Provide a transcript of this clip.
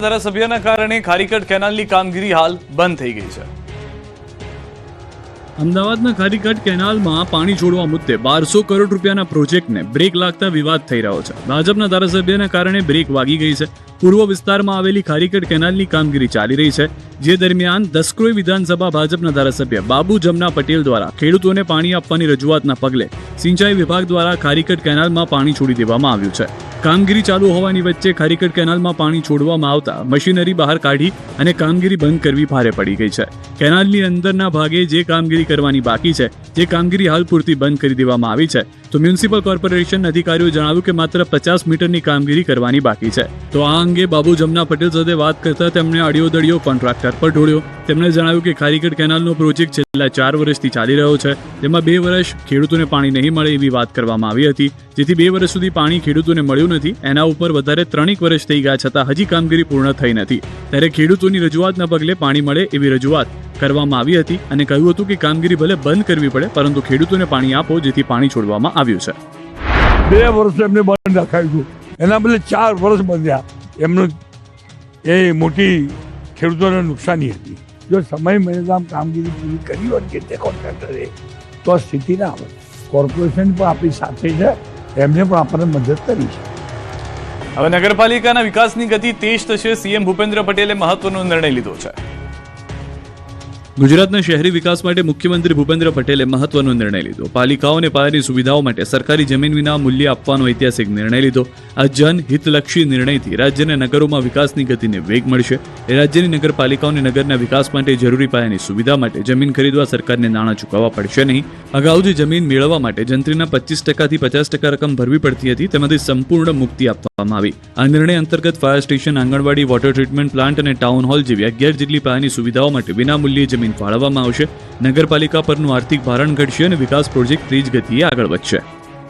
ધારાસભ્યના કારણે ખારીકટ કેનાલની કામગીરી હાલ બંધ થઈ ગઈ છે। અમદાવાદના ખારીકટ કેનાલમાં પાણી છોડવા મુદ્દે 1200 કરોડ રૂપિયાના પ્રોજેક્ટને બ્રેક લાગતા વિવાદ થઈ રહ્યો છે। ભાજપના ધારાસભ્યના કારણે બ્રેક વાગી ગઈ છે। પૂર્વ વિસ્તારમાં આવેલી ખારીકટ કેનાલની કામગીરી ચાલી રહી છે, જે દરમિયાન દસક્રોઈ વિધાનસભા ભાજપના ધારાસભ્ય બાબુ જમના પટેલ દ્વારા ખેડૂતોને પાણી આપવાની રજૂઆતના પગલે સિંચાઈ વિભાગ દ્વારા ખારીકટ કેનાલમાં પાણી છોડી દેવામાં આવ્યું છે। કામગીરી ચાલુ હોવાની વચ્ચે ખારીકટ કેનાલમાં પાણી છોડવામાં આવતા મશીનરી બહાર કાઢી અને કામગીરી બંધ કરવી ભારે પડી ગઈ છે। કેનાલની અંદરના ભાગે જે કામગીરી કરવાની બાકી છે, જે કામગીરી હાલ પૂરતી બંધ કરી દેવામાં આવી છે, તો મ્યુનિસિપલ કોર્પોરેશન અધિકારીઓએ જણાવ્યું કે માત્ર 50 મીટરની કામગીરી કરવાની બાકી છે। તો આ અંગે બાબુ જમના પટેલ સાથે વાત કરતા તેમણે અડિયો કોન્ટ્રાક્ટર પર ઢોળ્યો। તેમણે જણાવ્યું કે ખારીકટ કેનાલનો પ્રોજેક્ટ છેલ્લા 4 વર્ષથી ચાલી રહ્યો છે, જેમાં 2 વર્ષ ખેડૂતોને પાણી નહીં મળે એવી વાત કરવામાં આવી હતી, જેથી 2 વર્ષ સુધી પાણી ખેડૂતોને મળ્યું નથી। એના ઉપર વધારે 3 વર્ષ થઈ ગયા છતાં હજી કામગીરી પૂર્ણ થઈ નથી, ત્યારે ખેડૂતોની રજૂઆતના પગલે પાણી મળે એવી રજૂઆત કરવામાં આવી હતી અને કહ્યું હતું કે કામગીરી ભલે બંધ કરવી પડે, પરંતુ ખેડૂતોને પાણી આપો, જેથી પાણી છોડવામાં આવ્યું છે। 2 વર્ષ એમને બંધ રખાયું, એના બદલે 4 વર્ષ બંધ્યા। એમનું એ મોટી ખેડૂતોને નુકસાની હતી। જો સમય મર્યાદામાં કામગીરી પૂરી કરી હોત કે તે કોન્ટ્રાક્ટરે, તો આ સ્થિતિ ના આવે। કોર્પોરેશન પણ આપણી સાથે છે, એમને પણ આપણને મદદ કરી છે। હવે નગરપાલિકાના વિકાસની ગતિ તેજ થશે। સીએમ ભૂપેન્દ્ર પટેલે મહત્વનો નિર્ણય લીધો છે। ગુજરાતના શહેરી વિકાસ માટે મુખ્યમંત્રી ભૂપેન્દ્ર પટેલે મહત્વનો નિર્ણય લીધો। પાલિકાઓને પાયાની સુવિધાઓ માટે સરકારી જમીન વિના મૂલ્ય આપવાનો ઐતિહાસિક નિર્ણય લીધો। આ જનહિતલક્ષી નિર્ણયથી રાજ્યના નગરોમાં વિકાસની ગતિને વેગ મળશે। રાજ્યની નગરપાલિકાઓને નગરના વિકાસ માટે જરૂરી પાયાની સુવિધા માટે જમીન ખરીદવા સરકારને નાણાં ચૂકવવા પડશે નહીં। અગાઉ જે જમીન મેળવવા માટે જંત્રીના 25%થી 50% રકમ ભરવી પડતી હતી, તેમાંથી સંપૂર્ણ મુક્તિ આપવામાં આવી। આ નિર્ણય અંતર્ગત ફાયર સ્ટેશન, આંગણવાડી, વોટર ટ્રીટમેન્ટ પ્લાન્ટ અને ટાઉન હોલ જેવી 11 જેટલી પાયાની સુવિધાઓ માટે વિનામૂલ્યે જમીન ફાળવવામાં આવશે। નગરપાલિકા પરનું આર્થિક ભારણ ઘટશે અને વિકાસ પ્રોજેક્ટ તેજ ગતિએ આગળ વધશે।